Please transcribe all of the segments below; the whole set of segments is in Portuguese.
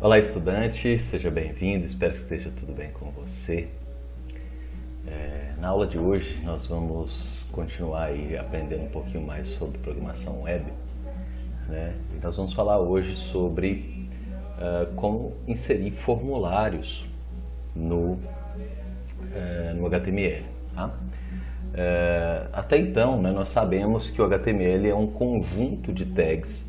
Olá, estudante, seja bem-vindo, espero que esteja tudo bem com você. Na aula de hoje nós vamos continuar aí aprendendo um pouquinho mais sobre programação web, né? E nós vamos falar hoje sobre como inserir formulários no HTML, tá? Até então, né, nós sabemos que o HTML é um conjunto de tags,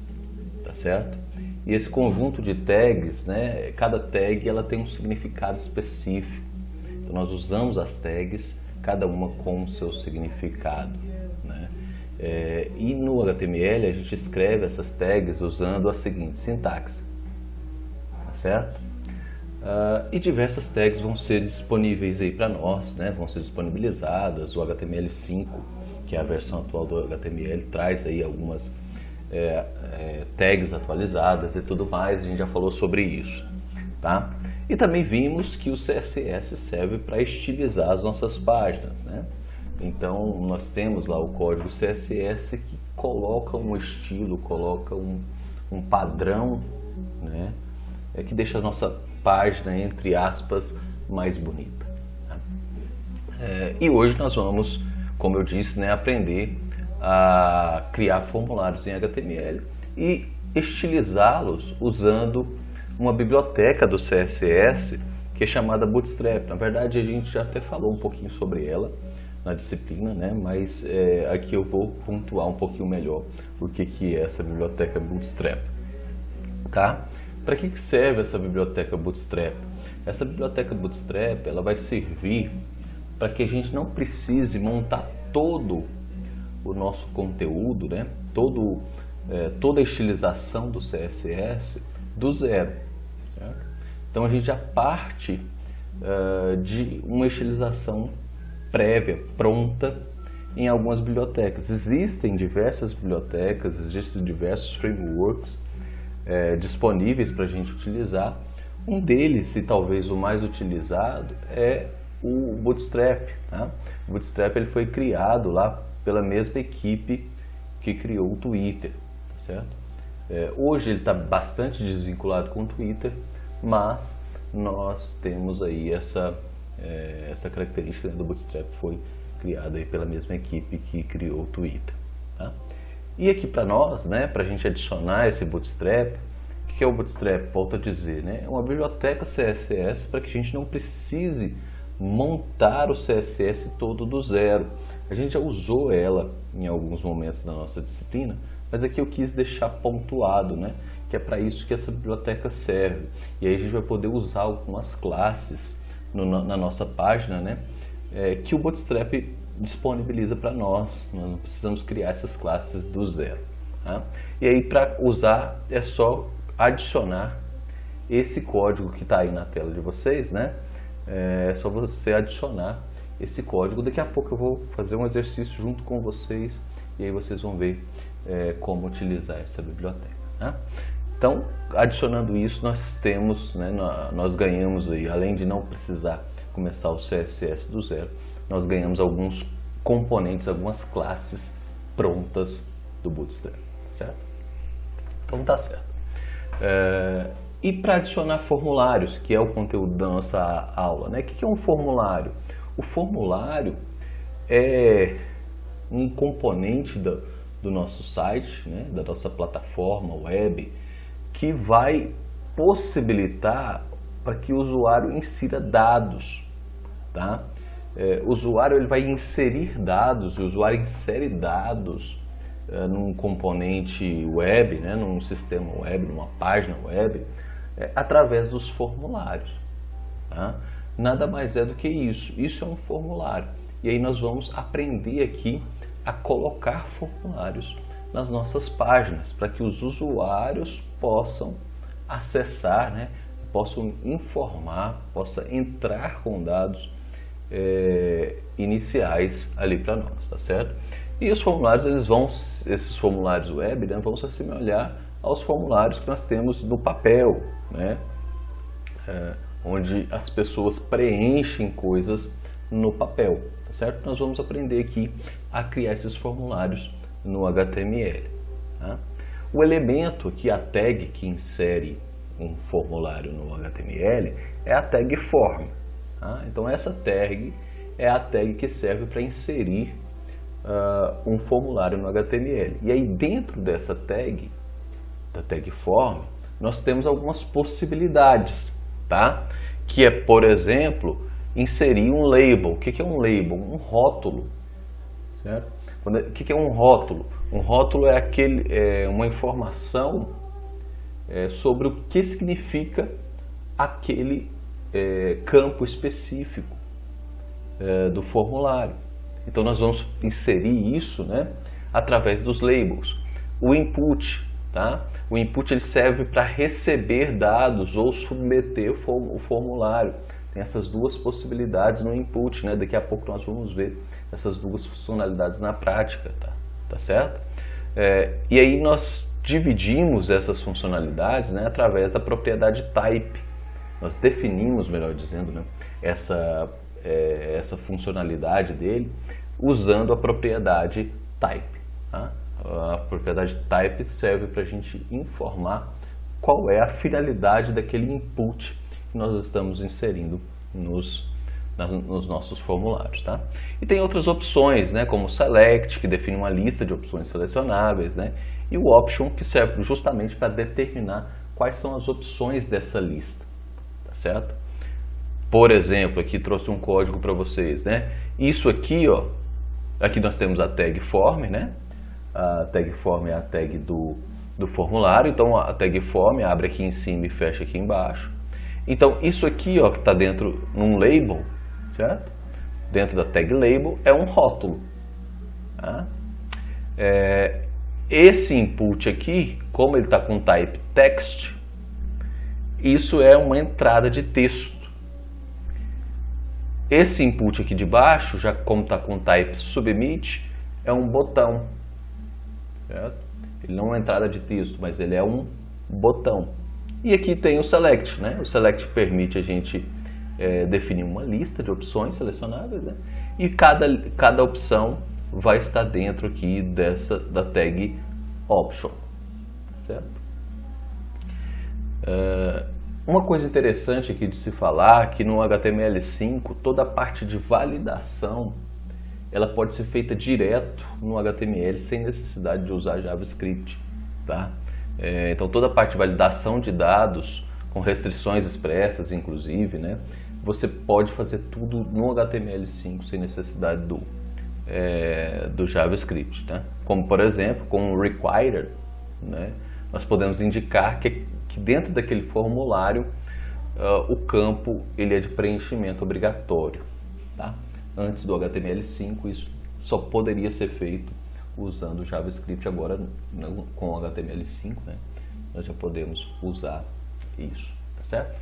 tá certo? E esse conjunto de tags, né, cada tag ela tem um significado específico. Então nós usamos as tags, cada uma com o seu significado, né? E no HTML a gente escreve essas tags usando a seguinte sintaxe, tá certo? E diversas tags vão ser disponíveis aí para nós, né? Vão ser disponibilizadas. O HTML5, que é a versão atual do HTML, traz aí algumas tags atualizadas e tudo mais. A gente já falou sobre isso, tá? E também vimos que o CSS serve para estilizar as nossas páginas, né? Então nós temos lá o código CSS que coloca um estilo, coloca um padrão, né? Que deixa a nossa página, entre aspas, mais bonita, tá? E hoje nós vamos, como eu disse, né, aprender a criar formulários em HTML e estilizá-los usando uma biblioteca do CSS que é chamada Bootstrap. Na verdade, a gente já até falou um pouquinho sobre ela na disciplina, né? Mas aqui eu vou pontuar um pouquinho melhor o que é essa biblioteca Bootstrap, tá? Para que serve essa biblioteca Bootstrap? Essa biblioteca Bootstrap ela vai servir para que a gente não precise montar todo o nosso conteúdo, né? Toda a estilização do CSS do zero, certo? Então a gente já parte de uma estilização prévia, pronta em algumas bibliotecas. Existem diversas bibliotecas, existem diversos frameworks disponíveis para a gente utilizar. Um deles, e talvez o mais utilizado, é o Bootstrap, tá? O Bootstrap ele foi criado lá pela mesma equipe que criou o Twitter, tá certo? Hoje ele está bastante desvinculado com o Twitter, mas nós temos aí essa característica, né, do Bootstrap foi criada aí pela mesma equipe que criou o Twitter, tá? E aqui para nós, né, para a gente adicionar esse Bootstrap, o que é o Bootstrap? Volto a dizer, né, é uma biblioteca CSS para que a gente não precise montar o CSS todo do zero. A gente já usou ela em alguns momentos da nossa disciplina, mas aqui eu quis deixar pontuado, né, que é para isso que essa biblioteca serve. E aí a gente vai poder usar algumas classes na nossa página, né, que o Bootstrap disponibiliza para nós. Nós não precisamos criar essas classes do zero, tá? E aí para usar é só adicionar esse código que está aí na tela de vocês, né? É só você adicionar esse código. Daqui a pouco eu vou fazer um exercício junto com vocês e aí vocês vão ver como utilizar essa biblioteca, né? Então, adicionando isso, nós temos, né, nós ganhamos aí, além de não precisar começar o CSS do zero, nós ganhamos alguns componentes, algumas classes prontas do Bootstrap, certo? Então tá certo. E para adicionar formulários, que é o conteúdo da nossa aula, né? O que é um formulário? O formulário é um componente do nosso site, né? Da nossa plataforma web, que vai possibilitar para que o usuário insira dados, tá? O usuário ele vai inserir dados, o usuário insere dados num componente web, né? Num sistema web, numa página web, através dos formulários, tá? Nada mais é do que isso. Isso é um formulário. E aí nós vamos aprender aqui a colocar formulários nas nossas páginas, para que os usuários possam acessar, né? Possam informar, possam entrar com dados iniciais ali para nós, tá certo? E os formulários, esses formulários web, né, vão se assemelhar aos formulários que nós temos no papel, né? Onde as pessoas preenchem coisas no papel, tá certo? Nós vamos aprender aqui a criar esses formulários no HTML, tá? O elemento aqui, a tag que insere um formulário no HTML é a tag form. Tá? Então essa tag é a tag que serve para inserir um formulário no HTML. E aí dentro dessa tag, da tag form, nós temos algumas possibilidades, tá? Que é, por exemplo, inserir um label. O que é um label? Um rótulo. Certo? O que é um rótulo? Um rótulo é uma informação sobre o que significa aquele campo específico do formulário. Então nós vamos inserir isso, né, através dos labels. O input, tá? O input ele serve para receber dados ou submeter o formulário. Tem essas duas possibilidades no input, né? Daqui a pouco nós vamos ver essas duas funcionalidades na prática, tá certo? E aí nós dividimos essas funcionalidades, né, através da propriedade type. Nós definimos, melhor dizendo, né, essa funcionalidade dele usando a propriedade type. Tá? A propriedade type serve para a gente informar qual é a finalidade daquele input que nós estamos inserindo nos nossos formulários. Tá? E tem outras opções, né, como o select, que define uma lista de opções selecionáveis, né, e o option, que serve justamente para determinar quais são as opções dessa lista. Tá certo? Por exemplo, aqui trouxe um código para vocês, né? Isso aqui, ó, aqui nós temos a tag form, né? A tag form é a tag do formulário, então a tag form abre aqui em cima e fecha aqui embaixo. Então isso aqui, ó, que está dentro num label, certo? Dentro da tag label é um rótulo. Tá? Esse input aqui, como ele está com type text, isso é uma entrada de texto. Esse input aqui de baixo, já como está com type submit, é um botão. Certo? Ele não é uma entrada de texto, mas ele é um botão. E aqui tem o select, né? O select permite a gente definir uma lista de opções selecionáveis, né? E cada opção vai estar dentro aqui da tag option. Certo? Uma coisa interessante aqui de se falar, que no HTML5 toda a parte de validação ela pode ser feita direto no HTML sem necessidade de usar JavaScript, tá? Então toda a parte de validação de dados com restrições expressas, inclusive, né? Você pode fazer tudo no HTML5 sem necessidade do JavaScript, tá? Como por exemplo com o required, né? Nós podemos indicar que dentro daquele formulário o campo ele é de preenchimento obrigatório, tá? Antes do HTML5 isso só poderia ser feito usando o JavaScript. Agora com o HTML5, né, nós já podemos usar isso, tá certo?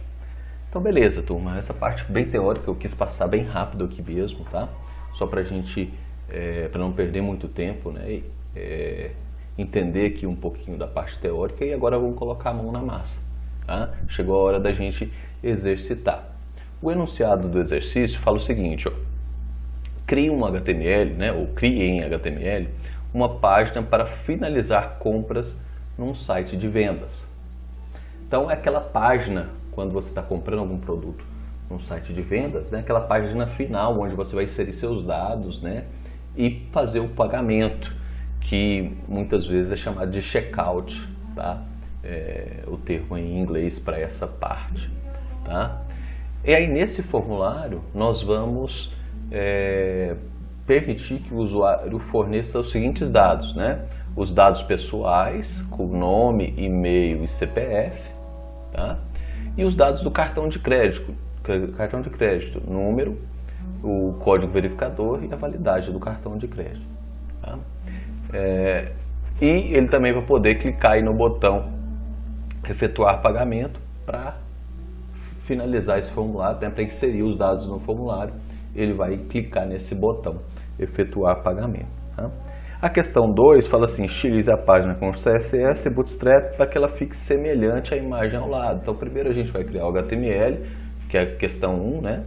Então beleza, turma, essa parte bem teórica eu quis passar bem rápido aqui mesmo, tá? Só pra gente, para não perder muito tempo, né, entender aqui um pouquinho da parte teórica e agora vamos colocar a mão na massa, tá? Chegou a hora da gente exercitar. O enunciado do exercício fala o seguinte, ó: crie um HTML, né, ou crie em HTML uma página para finalizar compras num site de vendas. Então é aquela página, quando você está comprando algum produto num site de vendas, né, aquela página final onde você vai inserir seus dados, né, e fazer o pagamento, que muitas vezes é chamado de checkout, tá? O termo em inglês para essa parte, tá? E aí nesse formulário nós vamos permitir que o usuário forneça os seguintes dados, né? Os dados pessoais, com nome, e-mail e CPF, tá? E os dados do cartão de crédito, número, o código verificador e a validade do cartão de crédito, tá? E ele também vai poder clicar aí no botão efetuar pagamento para finalizar esse formulário, né? Para inserir os dados no formulário, ele vai clicar nesse botão efetuar pagamento, tá? A questão 2 fala assim: estilize a página com CSS e Bootstrap para que ela fique semelhante à imagem ao lado. Então primeiro a gente vai criar o HTML, que é a questão 1, né?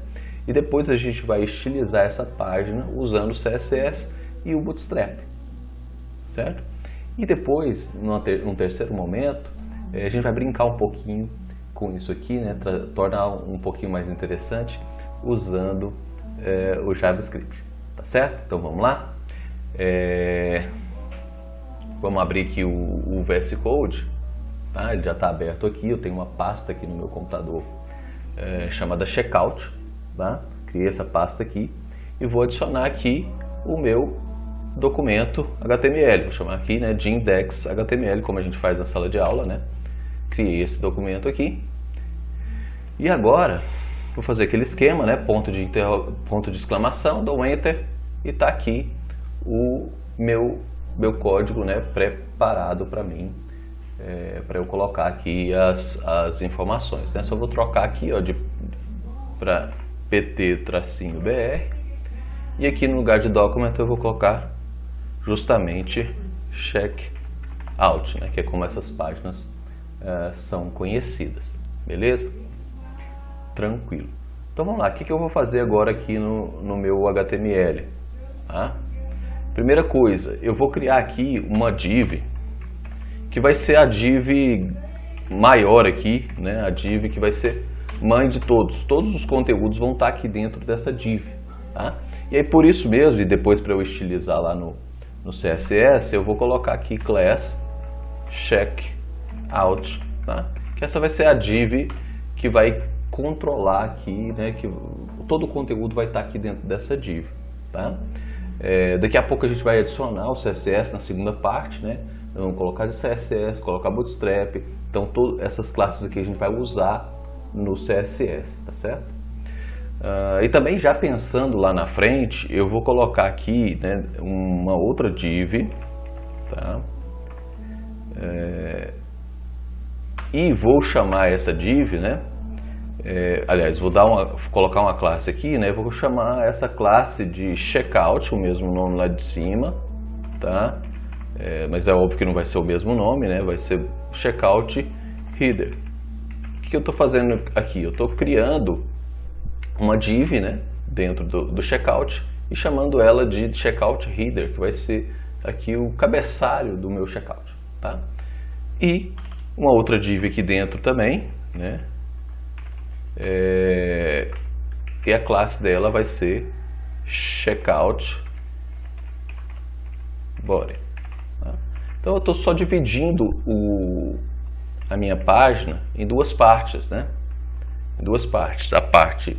E depois a gente vai estilizar essa página usando o CSS e o Bootstrap, certo? E depois, num terceiro momento, a gente vai brincar um pouquinho com isso aqui, né, tornar um pouquinho mais interessante usando o JavaScript, tá certo? Então vamos lá. Vamos abrir aqui o VS Code, tá? Ele já está aberto aqui. Eu tenho uma pasta aqui no meu computador chamada Checkout, tá? Criei essa pasta aqui e vou adicionar aqui o meu documento HTML. Vou chamar aqui, né, de index.html, como a gente faz na sala de aula, né? Criei esse documento aqui. E agora vou fazer aquele esquema, né? Ponto de exclamação, dou Enter e está aqui o meu código, né, preparado para mim, para eu colocar aqui as informações, né? Só vou trocar aqui, ó, para pt-br, e aqui no lugar de document eu vou colocar justamente checkout, né, que é como essas páginas são conhecidas, beleza? Tranquilo. Então vamos lá, o que eu vou fazer agora aqui no meu HTML, tá? Primeira coisa, eu vou criar aqui uma div, que vai ser a div maior aqui, né? A div que vai ser mãe de todos. Todos os conteúdos vão estar aqui dentro dessa div, tá? E aí por isso mesmo, e depois para eu estilizar lá no CSS, eu vou colocar aqui class checkout, tá? Que essa vai ser a div que vai controlar aqui, né? Que todo o conteúdo vai estar aqui dentro dessa div, tá? Daqui a pouco a gente vai adicionar o CSS na segunda parte, né? Vamos colocar de CSS, colocar Bootstrap. Então, todas essas classes aqui a gente vai usar no CSS, tá certo? E também já pensando lá na frente, eu vou colocar aqui, né, uma outra div, tá? E vou chamar essa div, né? Aliás, vou colocar uma classe aqui, né? Vou chamar essa classe de checkout, o mesmo nome lá de cima, tá? Mas é óbvio que não vai ser o mesmo nome, né? Vai ser checkout header. O que eu estou fazendo aqui? Eu estou criando uma div, né, dentro do checkout e chamando ela de checkout header, que vai ser aqui o cabeçalho do meu checkout, tá? E uma outra div aqui dentro também, né? E a classe dela vai ser checkout body, tá? Então eu estou só dividindo a minha página em duas partes, né? Em duas partes. A parte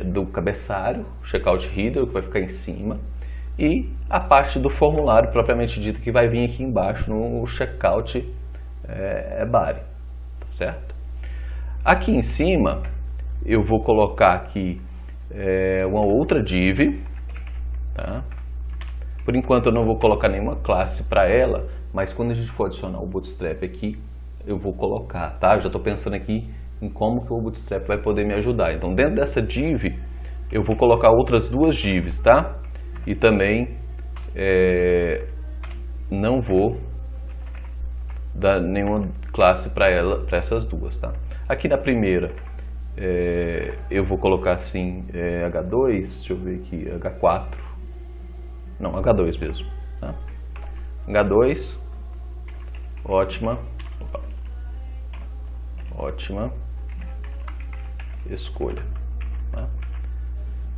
do cabeçalho, checkout header, que vai ficar em cima, e a parte do formulário propriamente dito, que vai vir aqui embaixo no checkout body, tá certo? Aqui em cima eu vou colocar aqui uma outra div, tá? Por enquanto eu não vou colocar nenhuma classe para ela, mas quando a gente for adicionar o Bootstrap aqui, eu vou colocar, tá? Eu já estou pensando aqui em como que o Bootstrap vai poder me ajudar. Então dentro dessa div eu vou colocar outras duas divs, tá? E também não vou dar nenhuma classe para essas duas, tá? Aqui na primeira eu vou colocar assim H2, deixa eu ver aqui, H4, não, H2 mesmo, tá? H2, ótima escolha, tá?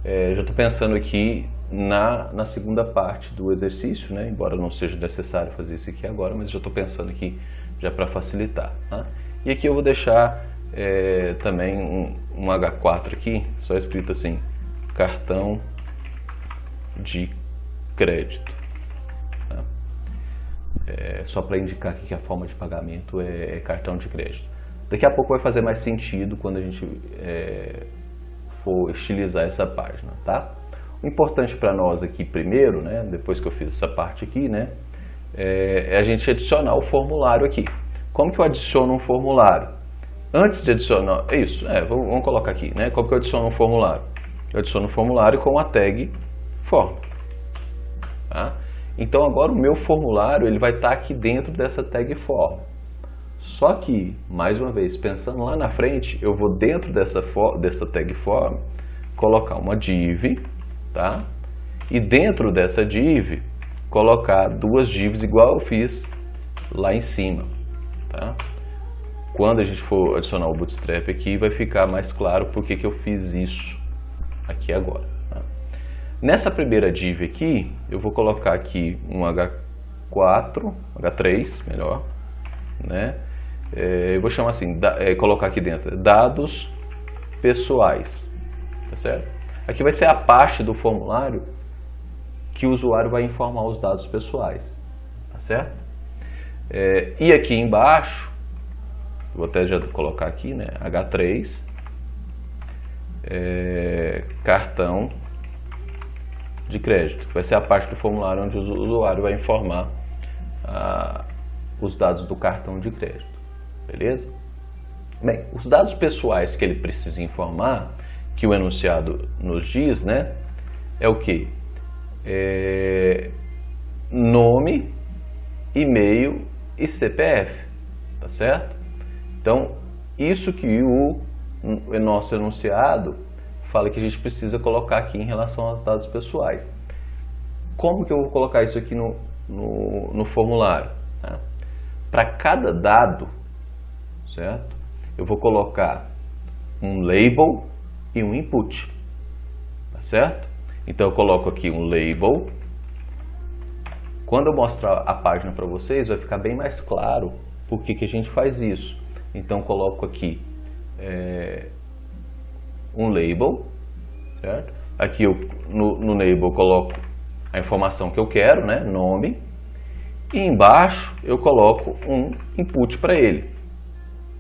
Já estou pensando aqui na segunda parte do exercício, né? Embora não seja necessário fazer isso aqui agora, mas já estou pensando aqui já para facilitar, tá? E aqui eu vou deixar também um H4 aqui, só escrito assim, cartão de crédito, tá? Só para indicar aqui que a forma de pagamento é cartão de crédito. Daqui a pouco vai fazer mais sentido quando a gente for estilizar essa página, tá? O importante para nós aqui primeiro, né, depois que eu fiz essa parte aqui, né, é a gente adicionar o formulário aqui. Como que eu adiciono um formulário? Antes de adicionar, vamos colocar aqui, né? Como que eu adiciono um formulário? Eu adiciono um formulário com a tag form, tá? Então agora o meu formulário ele vai estar aqui dentro dessa tag form. Só que, mais uma vez, pensando lá na frente, eu vou dentro dessa tag form colocar uma div, tá? E dentro dessa div colocar duas divs igual eu fiz lá em cima, tá? quando a gente for adicionar o Bootstrap aqui, vai ficar mais claro por que eu fiz isso aqui agora. Tá? Nessa primeira div aqui, eu vou colocar aqui um H4, H3, melhor, né? Eu vou chamar assim, colocar aqui dentro, dados pessoais, tá certo? Aqui vai ser a parte do formulário que o usuário vai informar os dados pessoais, tá certo? E aqui embaixo, vou até já colocar aqui, né, H3, cartão de crédito, vai ser a parte do formulário onde o usuário vai informar os dados do cartão de crédito, beleza? Bem, os dados pessoais que ele precisa informar, que o enunciado nos diz, né, é o que? Nome, e-mail e CPF, tá certo? Então, isso que o nosso enunciado fala que a gente precisa colocar aqui em relação aos dados pessoais. Como que eu vou colocar isso aqui no formulário? Tá? Para cada dado, certo? Eu vou colocar um label e um input, tá certo? Então eu coloco aqui um label. Quando eu mostrar a página para vocês, vai ficar bem mais claro por que a gente faz isso. Então eu coloco aqui um label, certo? Aqui no label eu coloco a informação que eu quero, né? Nome. E embaixo eu coloco um input para ele,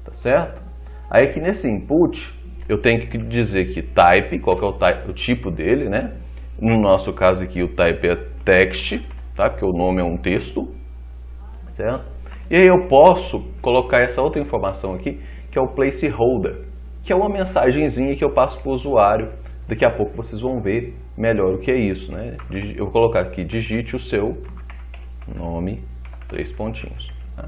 tá certo? Aí aqui nesse input eu tenho que dizer que type, qual que é o tipo dele, né? No nosso caso aqui o type é text, tá? Porque o nome é um texto, certo? E aí eu posso colocar essa outra informação aqui, que é o placeholder, que é uma mensagenzinha que eu passo para o usuário. Daqui a pouco vocês vão ver melhor o que é isso, né? Eu vou colocar aqui, digite o seu nome, 3 pontinhos, tá?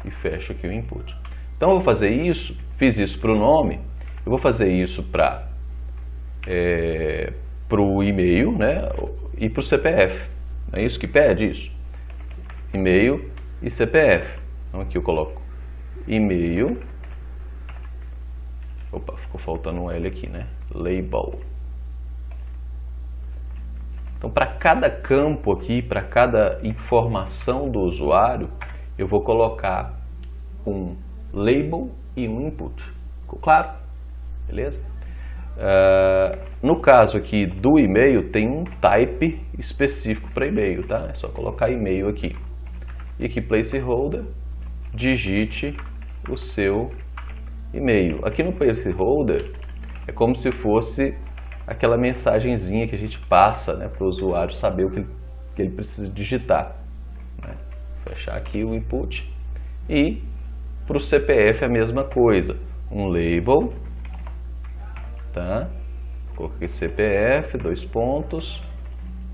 E fecho aqui o input. Então eu vou fazer isso, fiz isso para o nome, eu vou fazer isso para o e-mail, né? E para o CPF. Não é isso que pede isso? E-mail e CPF. Então aqui eu coloco e-mail. Opa, ficou faltando um L aqui, né? Label. Então para cada campo aqui, para cada informação do usuário, eu vou colocar um label e um input. Ficou claro? Beleza? No caso aqui do e-mail, tem um type específico para e-mail, tá? É só colocar e-mail aqui. E aqui placeholder, digite o seu e-mail. Aqui no placeholder é como se fosse aquela mensagenzinha que a gente passa, né, para o usuário saber o que ele precisa digitar, né? Fechar aqui o input. E para o CPF é a mesma coisa, um label, tá? Coloquei CPF, 2 pontos,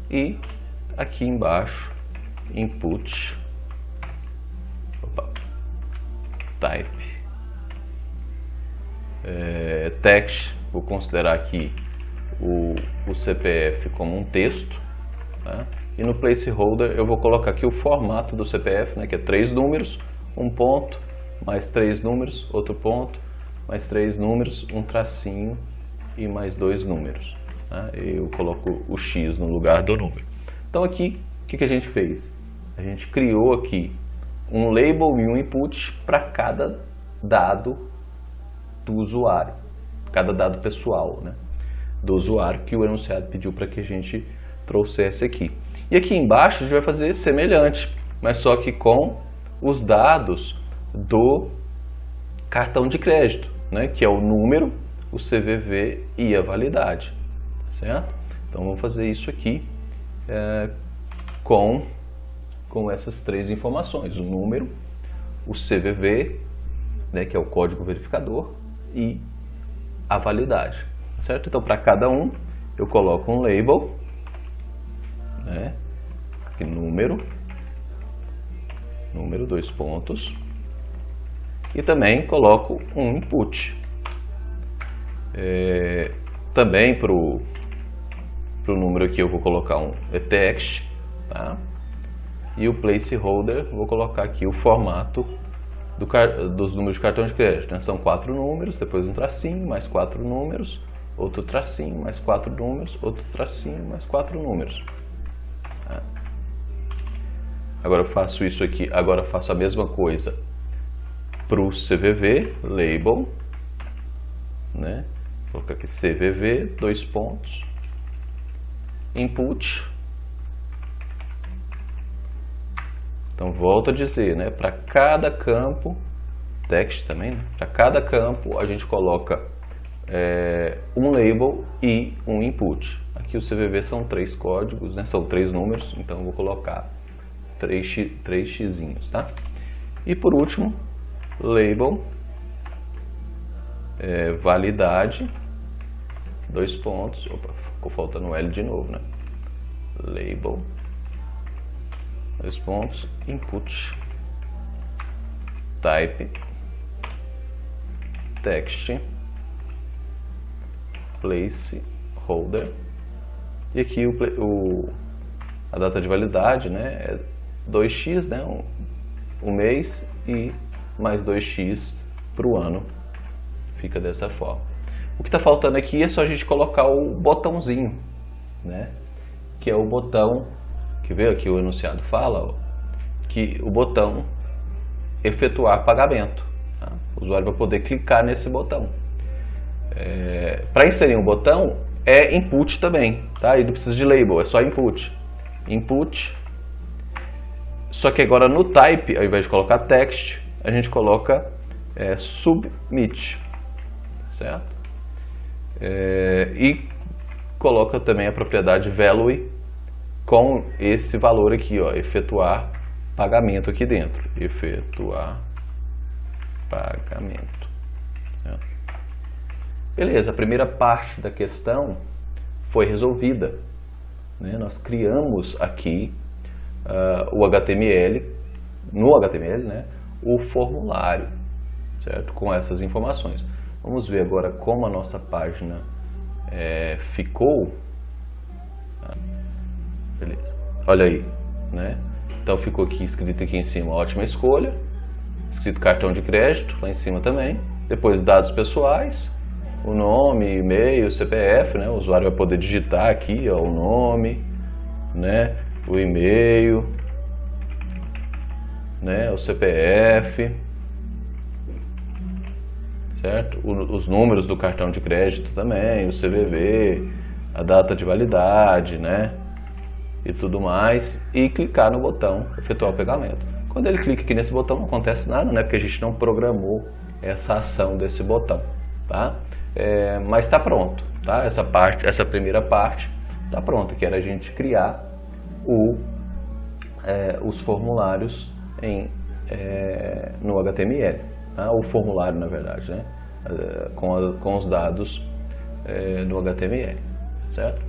e aqui embaixo input, type, text, vou considerar aqui o CPF como um texto, tá? E no placeholder eu vou colocar aqui o formato do CPF, né, que é 3 números, um ponto, mais 3 números, outro ponto, mais 3 números, um tracinho e mais 2 números, tá? Eu coloco o X no lugar do número. Então aqui, o que a gente fez? A gente criou aqui um label e um input para cada dado do usuário, cada dado pessoal, né, do usuário que o enunciado pediu para que a gente trouxesse aqui. E aqui embaixo a gente vai fazer semelhante, mas só que com os dados do cartão de crédito, né, que é o número, o CVV e a validade, tá certo? Então vamos fazer isso aqui com essas 3 informações, o número, o CVV, né, que é o código verificador, e a validade, tá certo? Então para cada um eu coloco um label, né, aqui número, 2 pontos, e também coloco um input. Também para o número aqui eu vou colocar um text, tá? E o placeholder, vou colocar aqui o formato dos números de cartão de crédito, né? São 4 números, depois um tracinho, mais 4 números, outro tracinho, mais 4 números, outro tracinho, mais 4 números. Agora eu faço isso aqui, agora eu faço a mesma coisa para o CVV, label, né? Vou colocar aqui CVV, 2 pontos, input. Então volto a dizer, né? Para cada campo, text também, né? Para cada campo a gente coloca um label e um input. Aqui o CVV são 3 códigos, né? São 3 números, então eu vou colocar 3 xizinhos, tá? E por último, label, validade, 2 pontos, opa, ficou faltando o L de novo, né? Label, 2 pontos, input, type, text, placeholder, e aqui a data de validade, né, é 2x, né, um mês, e mais 2x para o ano, fica dessa forma. O que está faltando aqui é só a gente colocar o botãozinho, né, que é o botão, que veio aqui o enunciado fala, ó, que o botão efetuar pagamento, tá? O usuário vai poder clicar nesse botão. Para inserir um botão é input também, tá? E não precisa de label, é só input. Input. Só que agora no type, ao invés de colocar text, a gente coloca submit, certo? E coloca também a propriedade value com esse valor aqui, ó, efetuar pagamento aqui dentro. Efetuar pagamento. Certo? Beleza, a primeira parte da questão foi resolvida, né? Nós criamos aqui o HTML, no HTML, né, o formulário, certo? Com essas informações. Vamos ver agora como a nossa página ficou. Beleza. Olha aí, né? Então ficou aqui escrito aqui em cima, ótima escolha. Escrito cartão de crédito, lá em cima também. Depois dados pessoais, o nome, e-mail, CPF, né? O usuário vai poder digitar aqui, ó, o nome, né? O e-mail, né? O CPF, certo? Os números do cartão de crédito também, o CVV, a data de validade, né? E tudo mais, e clicar no botão efetuar o pagamento. Quando ele clica aqui nesse botão não acontece nada, né? Porque a gente não programou essa ação desse botão, tá? Mas está pronto, tá? Essa primeira parte está pronta, que era a gente criar os formulários no HTML, tá? O formulário, na verdade, né? Com os dados no HTML, certo?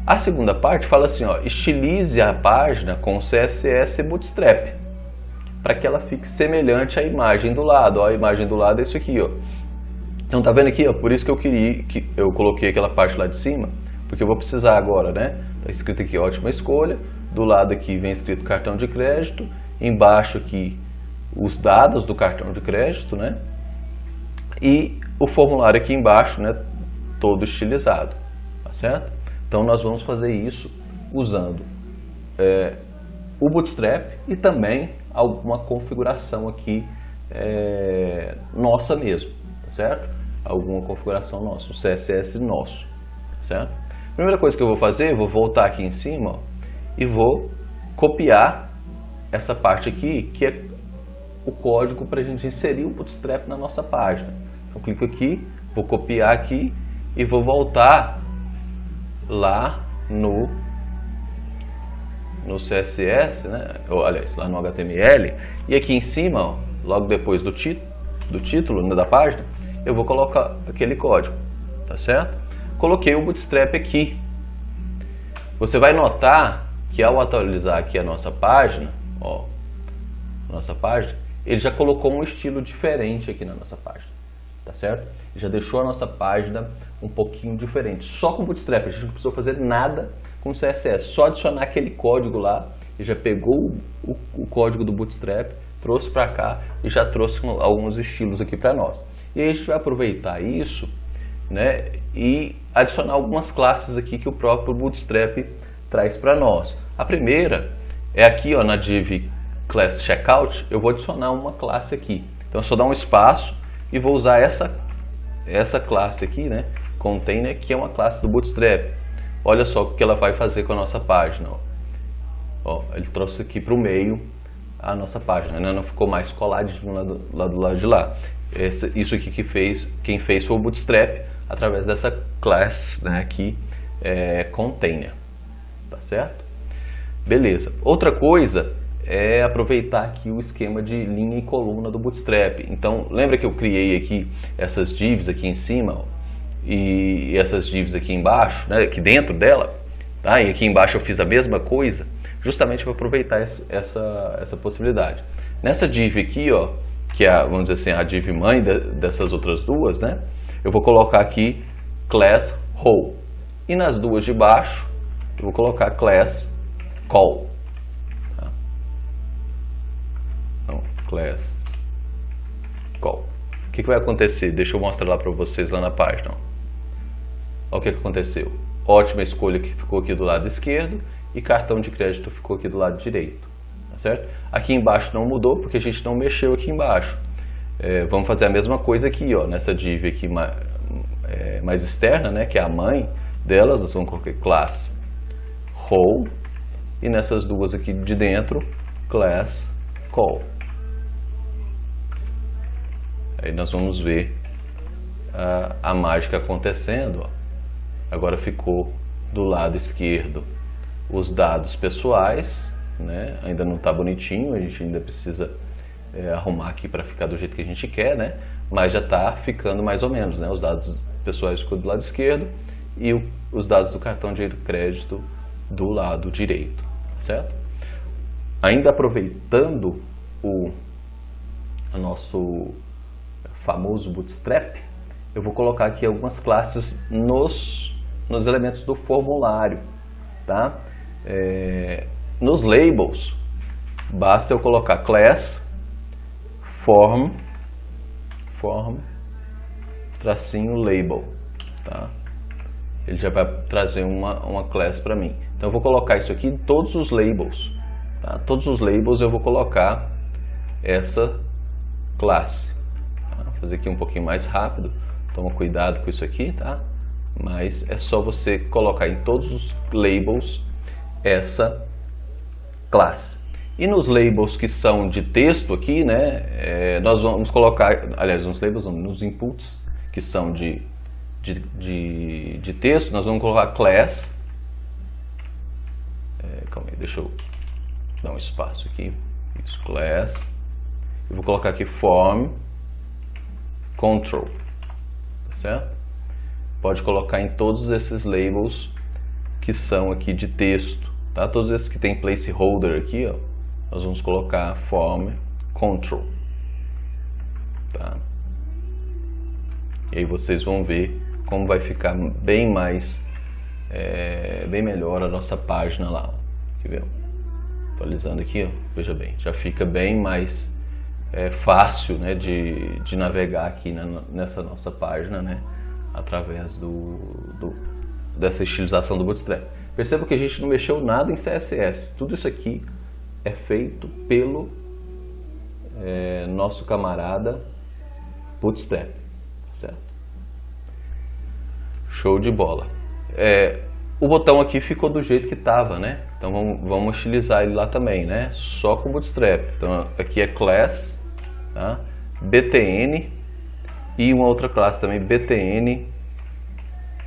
A segunda parte fala assim, ó, estilize a página com CSS Bootstrap, para que ela fique semelhante à imagem do lado. Ó, a imagem do lado é isso aqui, ó. Então tá vendo aqui, ó, por isso que eu coloquei aquela parte lá de cima, porque eu vou precisar agora, né? Tá escrito aqui, ótima escolha, do lado aqui vem escrito cartão de crédito, embaixo aqui os dados do cartão de crédito, né? E o formulário aqui embaixo, né? Todo estilizado, tá certo? Então nós vamos fazer isso usando o Bootstrap e também alguma configuração aqui nossa mesmo, tá certo? Alguma configuração nossa, o CSS nosso, tá certo? Primeira coisa que eu vou fazer, eu vou voltar aqui em cima, ó, e vou copiar essa parte aqui, que é o código para a gente inserir o Bootstrap na nossa página. Então clico aqui, vou copiar aqui e vou voltar lá no CSS, né? Ou, aliás, lá no HTML, e aqui em cima, ó, logo depois do título, né, da página, eu vou colocar aquele código, tá certo? Coloquei o Bootstrap aqui. Você vai notar que ao atualizar aqui a nossa página, ó, ele já colocou um estilo diferente aqui na nossa página, tá certo? Ele já deixou a nossa página um pouquinho diferente. Só com o Bootstrap, a gente não precisou fazer nada com o CSS, só adicionar aquele código lá, e já pegou o código do Bootstrap, trouxe para cá e já trouxe alguns estilos aqui para nós. E aí a gente vai aproveitar isso, né, e adicionar algumas classes aqui que o próprio Bootstrap traz para nós. A primeira é aqui, ó, na div class checkout, eu vou adicionar uma classe aqui. Então, eu só dar um espaço e vou usar essa classe aqui, né, container, que é uma classe do Bootstrap. Olha só o que ela vai fazer com a nossa página. Ó, ele trouxe aqui para o meio a nossa página, né? Não ficou mais coladinho lá do lado de lá. Isso aqui quem fez foi o Bootstrap através dessa classe, né, aqui, container, tá certo? Beleza. Outra coisa é aproveitar aqui o esquema de linha e coluna do Bootstrap. Então, lembra que eu criei aqui essas divs aqui em cima, ó, e essas divs aqui embaixo, né, aqui dentro dela, tá? E aqui embaixo eu fiz a mesma coisa, justamente para aproveitar essa possibilidade. Nessa div aqui, ó, que é, vamos dizer assim, a div mãe dessas outras duas, né, eu vou colocar aqui class row. E nas duas de baixo, eu vou colocar class call. Tá? Então, class call. O que vai acontecer? Deixa eu mostrar lá para vocês lá na página. Olha o que aconteceu. Ótima escolha que ficou aqui do lado esquerdo e cartão de crédito ficou aqui do lado direito. Tá certo? Aqui embaixo não mudou porque a gente não mexeu aqui embaixo. Vamos fazer a mesma coisa aqui, ó, nessa div aqui mais externa, né, que é a mãe delas. Nós vamos colocar class row e nessas duas aqui de dentro class call. Aí nós vamos ver a mágica acontecendo, ó. Agora ficou do lado esquerdo os dados pessoais, né? Ainda não está bonitinho, a gente ainda precisa arrumar aqui para ficar do jeito que a gente quer, né? Mas já está ficando mais ou menos, né? Os dados pessoais ficam do lado esquerdo e os dados do cartão de crédito do lado direito, certo? Ainda aproveitando o nosso famoso Bootstrap, eu vou colocar aqui algumas classes nos elementos do formulário, tá? Nos labels, basta eu colocar class form tracinho label, tá? Ele já vai trazer uma class para mim. Então eu vou colocar isso aqui em todos os labels, tá? Todos os labels eu vou colocar essa classe. Tá? Vou fazer aqui um pouquinho mais rápido, toma cuidado com isso aqui, tá? Mas é só você colocar em todos os labels essa classe. E nos labels que são de texto aqui, né, nós vamos colocar, aliás, nos labels não, nos inputs que são de texto, nós vamos colocar class, calma aí, deixa eu dar um espaço aqui, isso, class, eu vou colocar aqui form control, tá certo? Pode colocar em todos esses labels que são aqui de texto, tá? Todos esses que tem placeholder aqui, ó, nós vamos colocar form control, tá? E aí vocês vão ver como vai ficar bem mais, bem melhor a nossa página lá, ó. Quer ver? Atualizando aqui, ó, veja bem, já fica bem mais fácil, né, de navegar aqui nessa nossa página, né, através dessa estilização do Bootstrap. Perceba que a gente não mexeu nada em CSS, tudo isso aqui é feito pelo nosso camarada Bootstrap, certo? Show de bola. O botão aqui ficou do jeito que estava, né? Então vamos utilizar ele lá também, né? Só com Bootstrap. Então aqui é class, tá? btn e uma outra classe também, btn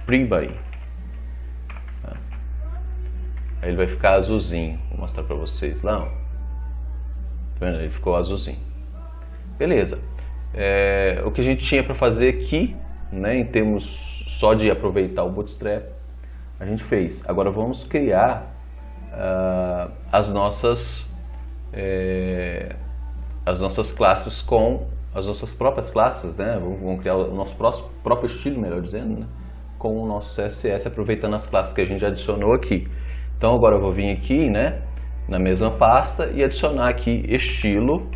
preby. Tá? Aí ele vai ficar azulzinho. Vou mostrar para vocês lá. Ó. Tá vendo? Ele ficou azulzinho. Beleza. O que a gente tinha para fazer aqui, né, em termos só de aproveitar o Bootstrap, a gente fez. Agora vamos criar as nossas classes com as nossas próprias classes, né? Vamos criar o nosso próprio estilo, melhor dizendo, né? Com o nosso CSS, aproveitando as classes que a gente adicionou aqui. Então agora eu vou vir aqui, né, na mesma pasta e adicionar aqui estilo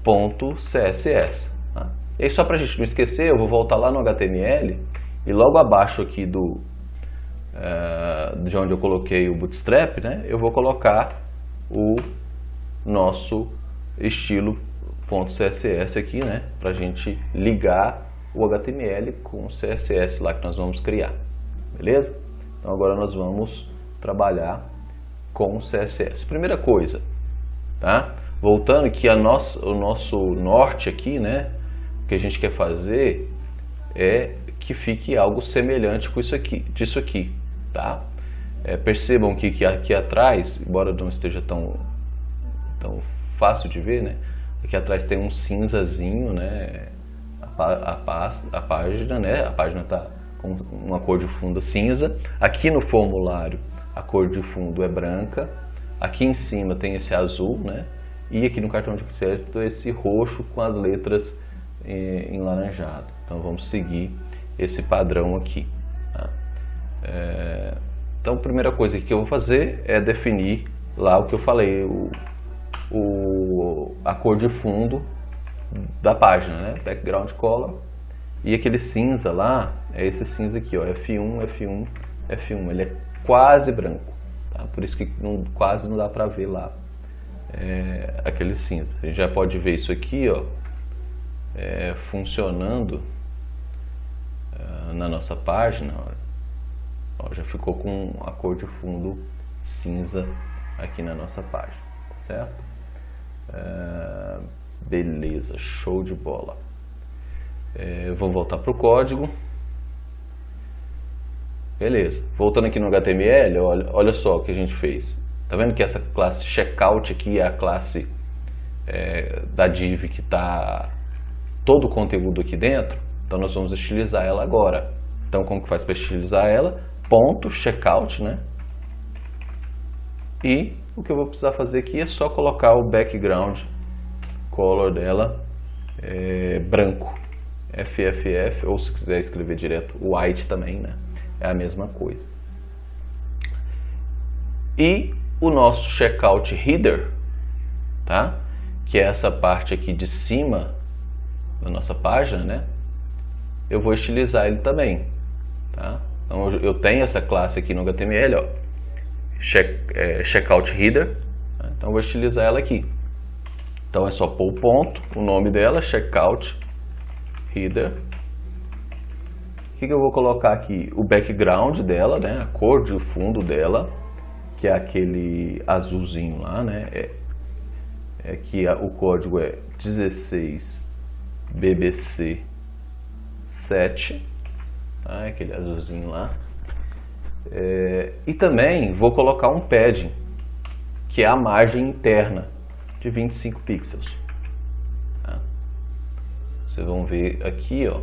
.css. Tá? E aí, só para a gente não esquecer, eu vou voltar lá no HTML e logo abaixo aqui de onde eu coloquei o Bootstrap, né, eu vou colocar o nosso estilo .css aqui, né, para a gente ligar o HTML com o CSS lá que nós vamos criar, beleza? Então agora nós vamos trabalhar com o CSS. Primeira coisa, tá? Voltando que o nosso norte aqui, né, o que a gente quer fazer é que fique algo semelhante com disso aqui, tá? Percebam que aqui atrás, embora não esteja tão fácil de ver, né, aqui atrás tem um cinzazinho, né, a página, né, a página está com uma cor de fundo cinza. Aqui no formulário a cor de fundo é branca, aqui em cima tem esse azul, né, e aqui no cartão de crédito esse roxo com as letras em laranjado. Então vamos seguir esse padrão aqui, tá? Então a primeira coisa que eu vou fazer é definir lá o que eu falei, a cor de fundo da página, né? Background color. E aquele cinza lá, é esse cinza aqui, ó, F1, F1, F1. Ele é quase branco, tá? Por isso que quase não dá pra ver lá aquele cinza. A gente já pode ver isso aqui, ó, funcionando na nossa página. Ó, já ficou com a cor de fundo cinza aqui na nossa página, certo? Beleza, show de bola. Vou voltar para o código. Beleza, voltando aqui no HTML, olha só o que a gente fez. Tá vendo que essa classe checkout aqui é a classe da div que está todo o conteúdo aqui dentro? Então nós vamos estilizar ela agora. Então como que faz para estilizar ela? Ponto checkout, né? E o que eu vou precisar fazer aqui é só colocar o background color dela branco, FFF, ou se quiser escrever direto white também, né? É a mesma coisa. E o nosso checkout header, tá? Que é essa parte aqui de cima da nossa página, né? Eu vou estilizar ele também, tá? Então eu tenho essa classe aqui no HTML, ó, checkout header, tá? Então eu vou estilizar ela aqui. Então é só pôr o ponto, o nome dela, checkout header. O que eu vou colocar aqui? O background dela, né? A cor de fundo dela, que é aquele azulzinho lá, né? Que o código é 16BBC7, tá? Aquele azulzinho lá. E também vou colocar um padding, que é a margem interna de 25 pixels. Tá? Vocês vão ver aqui, ó.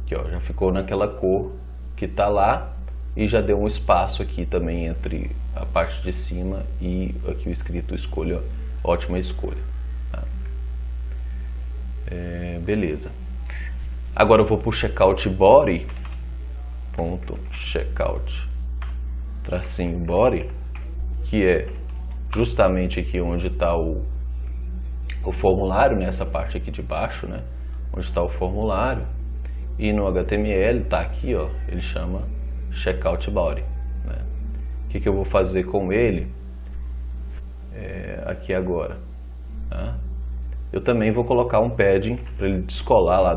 Aqui, ó, já ficou naquela cor que está lá e já deu um espaço aqui também entre a parte de cima e aqui o escrito escolha, ótima escolha. Tá? Beleza. Agora eu vou para o checkout body, ponto checkout tracinho body, que é justamente aqui onde está o formulário, nessa parte aqui de baixo, né? Onde está o formulário. E no HTML está aqui, ó, ele chama checkout body, né? O que eu vou fazer com ele aqui agora, tá? Eu também vou colocar um padding para ele descolar lá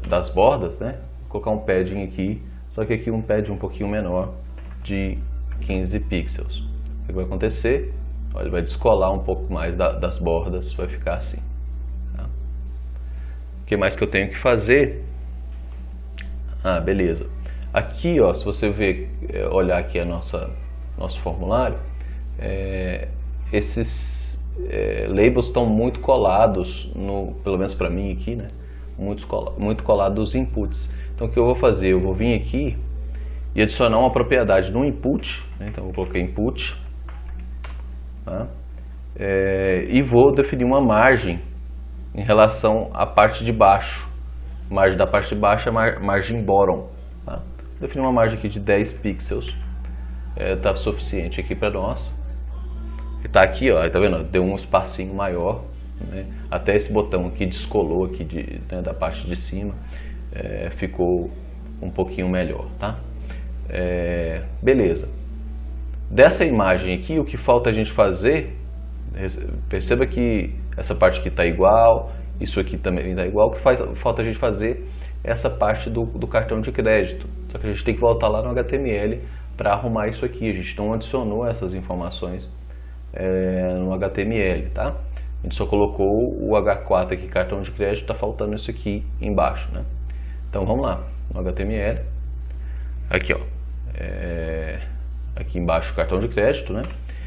das bordas, né? Vou colocar um padding aqui, só que aqui um padding um pouquinho menor, de 15 pixels. O que vai acontecer? Ó, ele vai descolar um pouco mais das bordas, vai ficar assim. Tá? O que mais que eu tenho que fazer? Ah, beleza. Aqui, ó, se você ver, olhar aqui nosso formulário, esses labels estão muito colados, pelo menos para mim aqui, né? Muito colados nos inputs. Então o que eu vou fazer? Eu vou vir aqui e adicionar uma propriedade no input, né? Então eu vou colocar input, tá? E vou definir uma margem em relação à parte de baixo. Margem da parte de baixo é margem bottom, tá? Vou definir uma margem aqui de 10 pixels, tá suficiente aqui para nós. O tá aqui, ó, tá vendo? Deu um espacinho maior, né? Até esse botão aqui descolou aqui né, da parte de cima, ficou um pouquinho melhor, tá? Beleza. Dessa imagem aqui, o que falta a gente fazer, perceba que essa parte aqui está igual, isso aqui também está igual, o que falta a gente fazer é essa parte do cartão de crédito. Só que a gente tem que voltar lá no HTML para arrumar isso aqui. A gente não adicionou essas informações no HTML, tá? A gente só colocou o H4 aqui, cartão de crédito, está faltando isso aqui embaixo, né? Então vamos lá, no HTML, aqui ó, aqui embaixo cartão de crédito, né?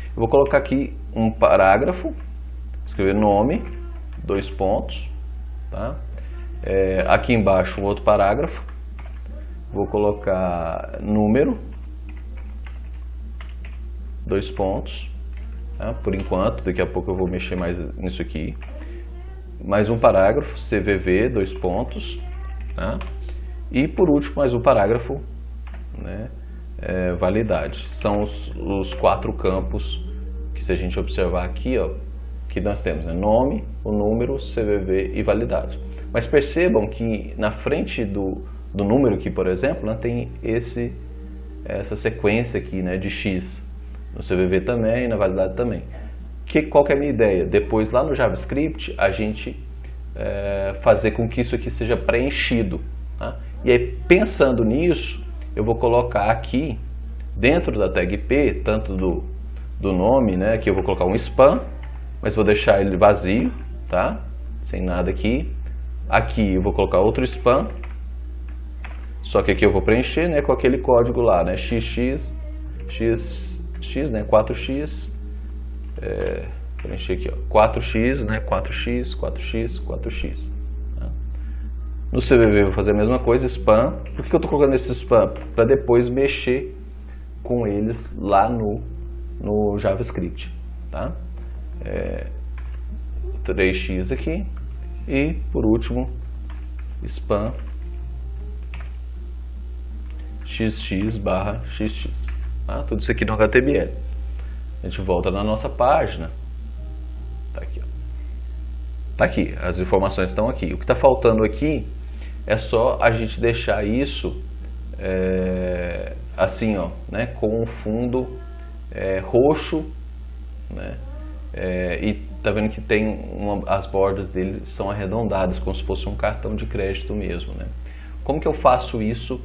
Eu vou colocar aqui um parágrafo, escrever nome, 2 pontos, tá? Aqui embaixo um outro parágrafo, vou colocar número, 2 pontos, tá? Por enquanto, daqui a pouco eu vou mexer mais nisso aqui. Mais um parágrafo, CVV, 2 pontos, tá? E por último, mais um parágrafo, né? Validade. São os 4 campos que, se a gente observar aqui, ó, que nós temos, né? Nome, o número, CVV e validade. Mas percebam que na frente do número aqui, por exemplo, né, tem essa sequência aqui, né, de X. No CVV também, na validade também. Qual que é a minha ideia? Depois, lá no JavaScript, a gente fazer com que isso aqui seja preenchido. Tá? E aí, pensando nisso, eu vou colocar aqui, dentro da tag P, tanto do nome, né, aqui eu vou colocar um spam, mas vou deixar ele vazio, tá? Sem nada aqui. Aqui eu vou colocar outro spam, só que aqui eu vou preencher, né, com aquele código lá, né, XX, né, 4x, preencher aqui, ó, 4x, né, 4x, 4x, 4x. Tá? No CVV eu vou fazer a mesma coisa, spam. Por que eu estou colocando esse spam? Para depois mexer com eles lá no JavaScript, tá? 3x aqui e por último spam xx barra xx, tá? Tudo isso aqui no HTML. A gente volta na nossa página, tá aqui, ó. Tá aqui, as informações estão aqui. O que está faltando aqui é só a gente deixar isso assim, ó, né, com um fundo roxo, né? E tá vendo que tem as bordas dele são arredondadas, como se fosse um cartão de crédito mesmo, né? Como que eu faço isso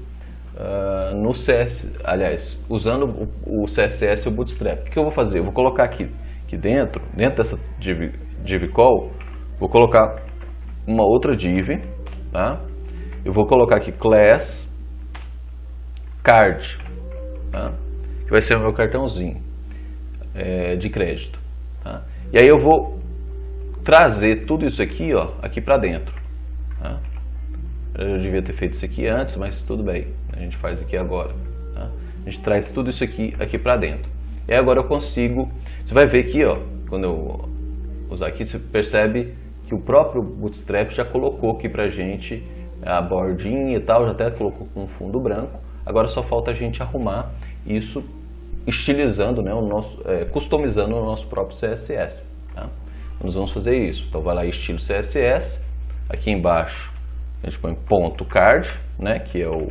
no CS, aliás, usando o CSS e o Bootstrap? O que eu vou fazer? Eu vou colocar aqui dentro dessa div call, vou colocar uma outra div, tá? Eu vou colocar aqui class card, tá? Que vai ser o meu cartãozinho de crédito. Tá? E aí eu vou trazer tudo isso aqui, ó, aqui para dentro. Tá? Eu devia ter feito isso aqui antes, mas tudo bem. A gente faz aqui agora. Tá? A gente traz tudo isso aqui para dentro. E agora eu consigo. Você vai ver aqui, ó, quando eu usar aqui, você percebe que o próprio Bootstrap já colocou aqui pra gente a bordinha e tal, já até colocou com um fundo branco. Agora só falta a gente arrumar isso, estilizando, né, customizando o nosso próprio CSS. Tá? Nós vamos fazer isso. Então vai lá, estilo CSS, aqui embaixo a gente põe ponto .card, né, que é o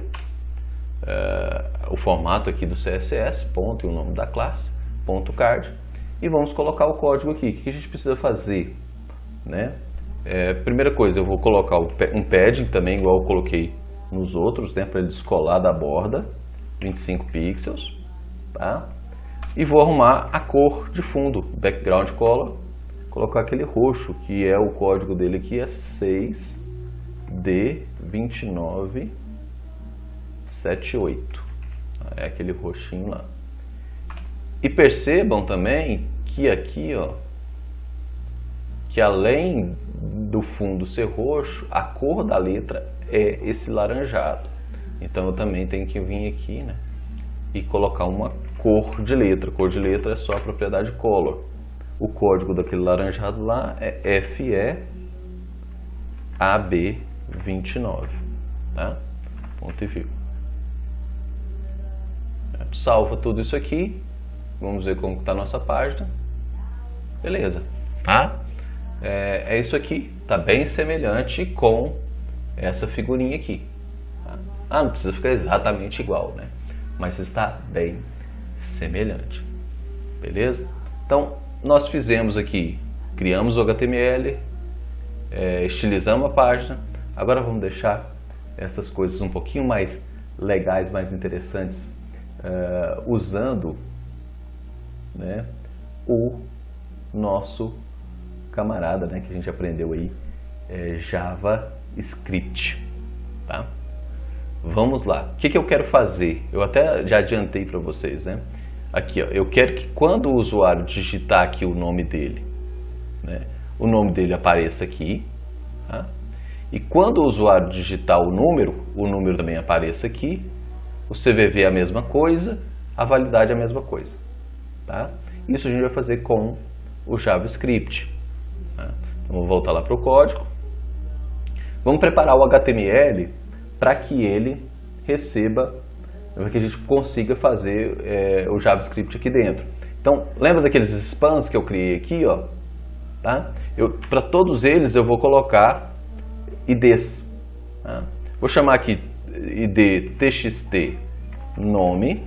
formato aqui do CSS, ponto e o nome da classe, ponto .card, e vamos colocar o código aqui. O que a gente precisa fazer? Né? Primeira coisa, eu vou colocar um padding também, igual eu coloquei nos outros, né, para ele descolar da borda, 25 pixels. Tá? E vou arrumar a cor de fundo, background color, colocar aquele roxo, que é o código dele aqui, é 6D2978, é aquele roxinho lá. E percebam também que aqui, ó, que além do fundo ser roxo, a cor da letra é esse laranjado. Então eu também tenho que vir aqui, né, e colocar uma cor de letra. Cor de letra é só a propriedade color. O código daquele laranjado lá é FEAB29, tá? Ponto e vírgula. Salva tudo isso aqui. Vamos ver como está a nossa página. Beleza, tá? É isso aqui, tá bem semelhante com essa figurinha aqui. Tá? Não precisa ficar exatamente igual, né? Mas está bem semelhante. Beleza? Então, nós fizemos aqui, criamos o HTML, estilizamos a página. Agora vamos deixar essas coisas um pouquinho mais legais, mais interessantes, usando, né, o nosso camarada, né, que a gente aprendeu aí, JavaScript. Tá? Vamos lá. O que eu quero fazer? Eu até já adiantei para vocês, né? Aqui, ó, eu quero que quando o usuário digitar aqui o nome dele, né, o nome dele apareça aqui. Tá? E quando o usuário digitar o número também apareça aqui. O CVV é a mesma coisa, a validade é a mesma coisa. Tá? Isso a gente vai fazer com o JavaScript. Tá? Então, vou voltar lá para o código. Vamos preparar o HTML para que ele receba, para que a gente consiga fazer o JavaScript aqui dentro. Então, lembra daqueles spans que eu criei aqui, ó? Tá? Para todos eles eu vou colocar IDs. Tá? Vou chamar aqui ID txt nome,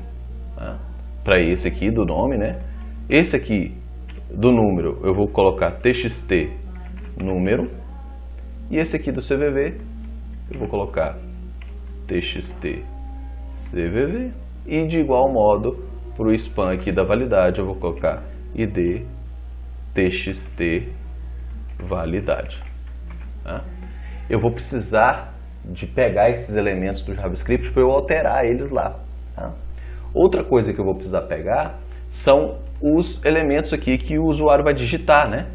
tá? Para esse aqui do nome, né? Esse aqui do número eu vou colocar txt número, e esse aqui do CVV eu vou colocar txt CVV, e de igual modo para o span aqui da validade eu vou colocar id txt validade. Tá? Eu vou precisar de pegar esses elementos do JavaScript para eu alterar eles lá. Tá? Outra coisa que eu vou precisar pegar são os elementos aqui que o usuário vai digitar, né?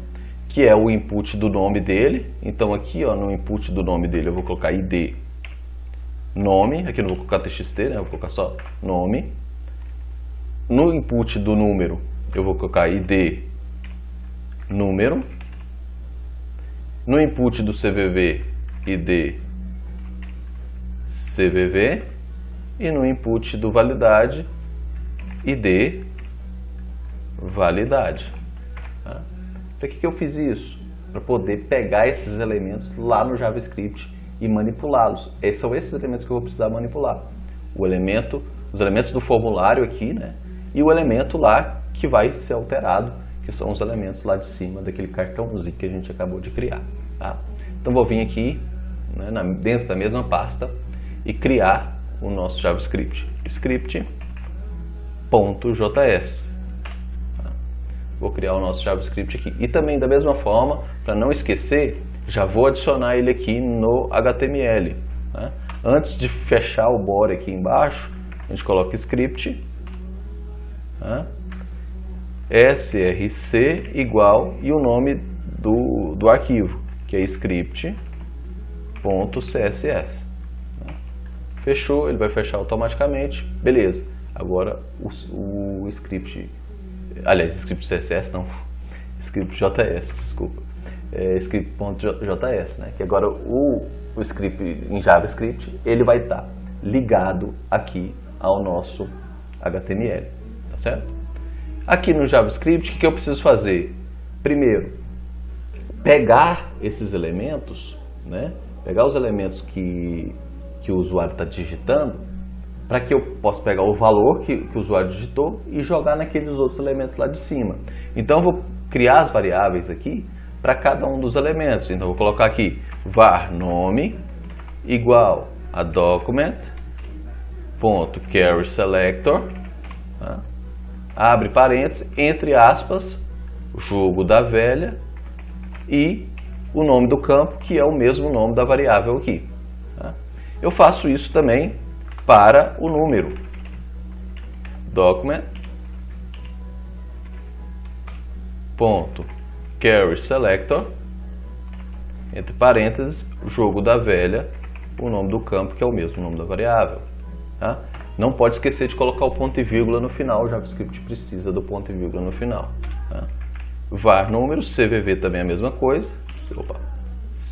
Que é o input do nome dele. Então aqui, ó, no input do nome dele eu vou colocar id nome, aqui eu não vou colocar txt, né? Eu vou colocar só nome. No input do número eu vou colocar id número. No input do CVV, id CVV. E no input do validade, id validade. Tá? Para que eu fiz isso? Para poder pegar esses elementos lá no JavaScript e manipulá-los. São esses elementos que eu vou precisar manipular. Os elementos do formulário aqui, né? E o elemento lá que vai ser alterado, que são os elementos lá de cima daquele cartãozinho que a gente acabou de criar. Tá? Então vou vir aqui, né, dentro da mesma pasta e criar o nosso JavaScript. Script.js. Tá? Vou criar o nosso JavaScript aqui. E também da mesma forma, para não esquecer, já vou adicionar ele aqui no HTML. Tá? Antes de fechar o body aqui embaixo, a gente coloca script, tá? src igual e o nome do arquivo, que é script.css. Fechou, ele vai fechar automaticamente, beleza. Agora o script, aliás, script CSS não, script JS, desculpa, script.js, né? Que agora o script em JavaScript, ele vai estar ligado aqui ao nosso HTML, tá certo? Aqui no JavaScript, o que eu preciso fazer? Primeiro, pegar esses elementos, né? Pegar os elementos que o usuário está digitando, para que eu possa pegar o valor que o usuário digitou e jogar naqueles outros elementos lá de cima. Então eu vou criar as variáveis aqui para cada um dos elementos. Então eu vou colocar aqui var nome igual a document.carrySelector, tá? Abre parênteses, entre aspas, jogo da velha e o nome do campo, que é o mesmo nome da variável aqui. Tá? Eu faço isso também para o número. Document.carrySelector, entre parênteses, jogo da velha, o nome do campo, que é o mesmo nome da variável. Tá? Não pode esquecer de colocar o ponto e vírgula no final, o JavaScript precisa do ponto e vírgula no final. Tá? Var número, CVV também é a mesma coisa.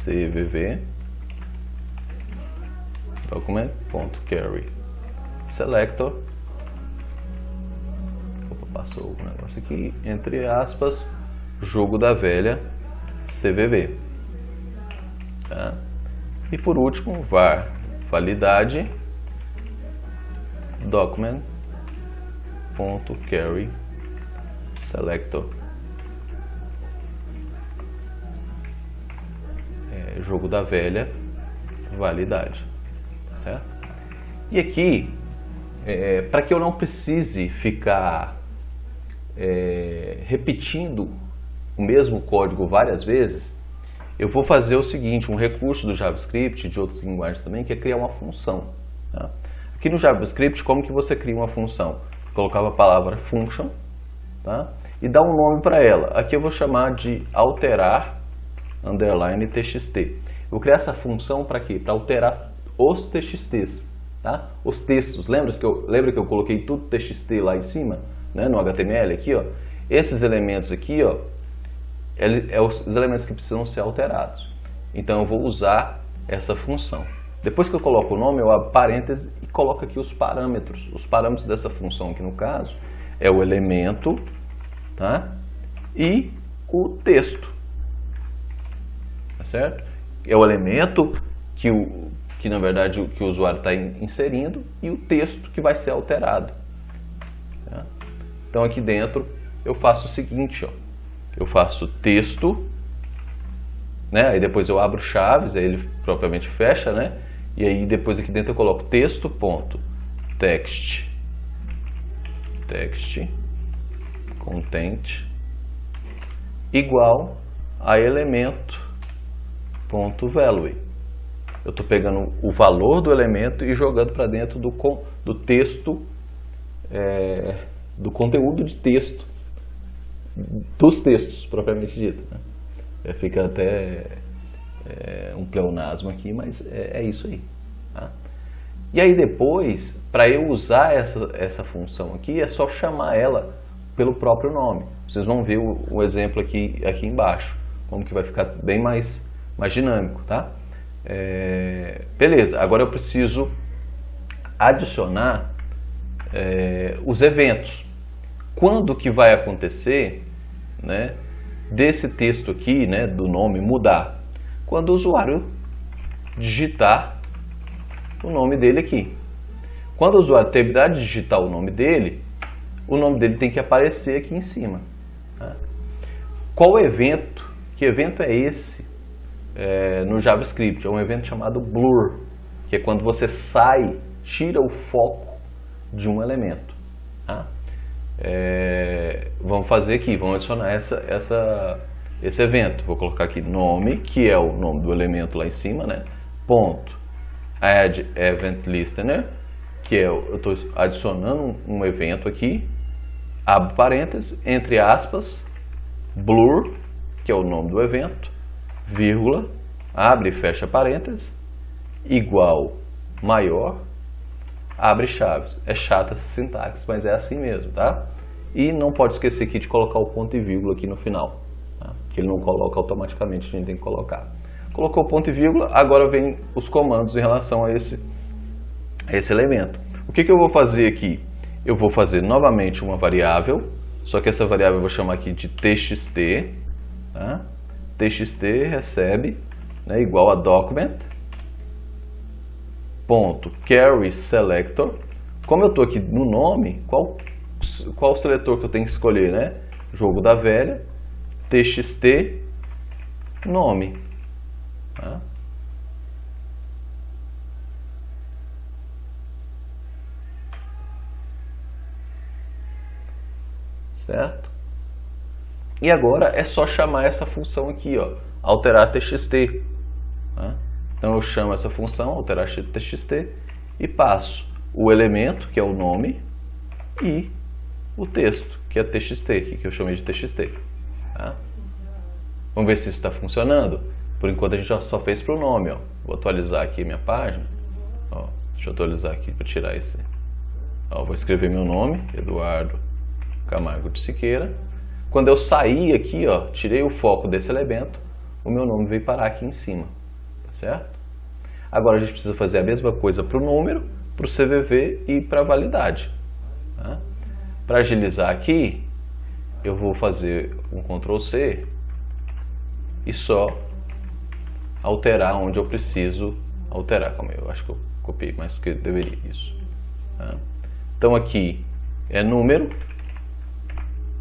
CVV document.carrySelector. Passou o negócio aqui, entre aspas, jogo da velha CVV. Tá? E por último, var validade document.carry selector. Jogo da velha validade. Certo? E aqui, para que eu não precise ficar repetindo o mesmo código várias vezes, eu vou fazer o seguinte, um recurso do JavaScript e de outras linguagens também, que é criar uma função. Tá? Aqui no JavaScript, como que você cria uma função? Colocava a palavra function, tá? E dá um nome para ela. Aqui eu vou chamar de alterar underline txt. Eu vou criar essa função para quê? Para alterar os txts, tá? Os textos. Lembra que eu coloquei tudo txt lá em cima, né? No HTML aqui, ó. Esses elementos aqui, ó, os elementos que precisam ser alterados. Então eu vou usar essa função. Depois que eu coloco o nome, eu abro parênteses e coloco aqui os parâmetros. Os parâmetros dessa função aqui no caso é o elemento, tá? E o texto. Tá certo? É o elemento que na verdade que o usuário está inserindo e o texto que vai ser alterado. Tá? Então aqui dentro eu faço o seguinte, ó. Eu faço texto, né? Aí depois eu abro chaves, aí ele propriamente fecha, né? E aí depois aqui dentro eu coloco texto.text, content igual a elemento.value. Eu estou pegando o valor do elemento e jogando para dentro do texto, do conteúdo de texto, dos textos propriamente dito. Né? Fica até um pleonasmo aqui, mas é isso aí. Tá? E aí depois, para eu usar essa função aqui, é só chamar ela pelo próprio nome. Vocês vão ver o exemplo aqui embaixo, como que vai ficar bem mais dinâmico, tá? Beleza, agora eu preciso adicionar os eventos. Quando que vai acontecer, né, desse texto aqui, né, do nome mudar? Quando o usuário digitar o nome dele aqui. Quando o usuário terminar de digitar o nome dele tem que aparecer aqui em cima. Tá? Qual evento? Que evento é esse no JavaScript? É um evento chamado blur, que é quando você tira o foco de um elemento. Tá? Vamos fazer aqui, vamos adicionar esse evento. Vou colocar aqui nome, que é o nome do elemento lá em cima, né? Ponto. Add event listener, que eu estou adicionando um evento aqui. Abro parênteses, entre aspas, blur, que é o nome do evento, vírgula, abre e fecha parênteses, igual maior, abre chaves. É chata essa sintaxe, mas é assim mesmo, tá? E não pode esquecer aqui de colocar o ponto e vírgula aqui no final, tá? Que ele não coloca automaticamente, a gente tem que colocar. Colocou o ponto e vírgula, agora vem os comandos em relação a esse elemento. O que eu vou fazer aqui? Eu vou fazer novamente uma variável, só que essa variável eu vou chamar aqui de txt, tá? Txt recebe, né, igual a document.carry selector. Como eu estou aqui no nome, qual o seletor que eu tenho que escolher, né? Jogo da velha, txt nome. Tá? Certo? E agora é só chamar essa função aqui, ó, alterar txt. Tá? Então eu chamo essa função, alterar txt, e passo o elemento, que é o nome, e o texto, que é txt, que eu chamei de txt. Tá? Vamos ver se isso está funcionando. Por enquanto a gente só fez para o nome. Ó. Vou atualizar aqui minha página. Ó, deixa eu atualizar aqui para tirar esse. Ó, vou escrever meu nome, Eduardo Camargo de Siqueira. Quando eu sair aqui, ó, tirei o foco desse elemento, o meu nome veio parar aqui em cima. Tá certo? Agora a gente precisa fazer a mesma coisa para o número, para o CVV e para a validade. Tá? Para agilizar aqui, eu vou fazer um Ctrl C e só alterar onde eu preciso alterar. Como eu acho que eu copiei mais do que deveria isso. Tá? Então aqui é número,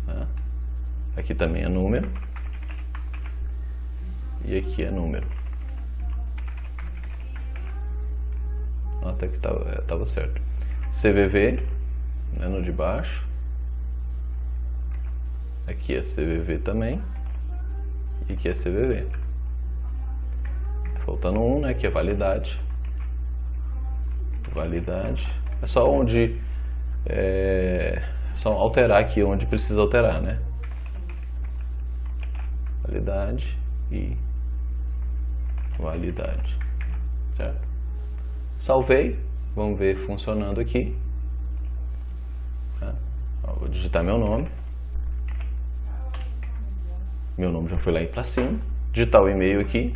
tá? Aqui também é número e aqui é número. Até que estava certo. CVV, né, no de baixo. Aqui é CVV também. E aqui é CVV. Faltando um, né, que é validade. Validade. É só onde... só alterar aqui onde precisa alterar, né? Validade e validade. Certo? Salvei. Vamos ver funcionando aqui. Tá? Vou digitar meu nome. Meu nome já foi lá para cima. Digitar o e-mail aqui.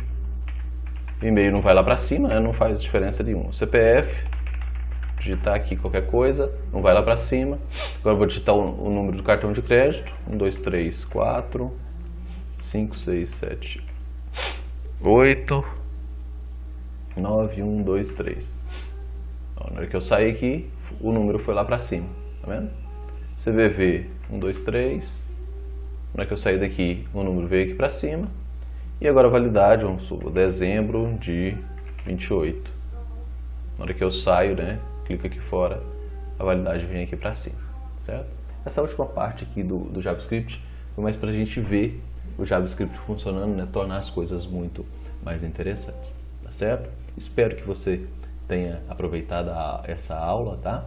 O e-mail não vai lá para cima, né? Não faz diferença nenhuma. CPF. Digitar aqui qualquer coisa. Não vai lá para cima. Agora eu vou digitar o número do cartão de crédito. 1, 2, 3, 4, 5, 6, 7, 8, 9, 1, 2, 3. Então, na hora que eu sair aqui, o número foi lá para cima. Tá vendo? CVV 1, 2, 3. Na hora que eu sair daqui, o número veio aqui para cima. E agora a validade, vamos supor, dezembro de 28. Na hora que eu saio, né, clico aqui fora, a validade vem aqui para cima, certo? Essa última parte aqui do JavaScript foi mais para a gente ver o JavaScript funcionando, né, tornar as coisas muito mais interessantes, tá certo? Espero que você tenha aproveitado essa aula, tá?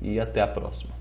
E até a próxima.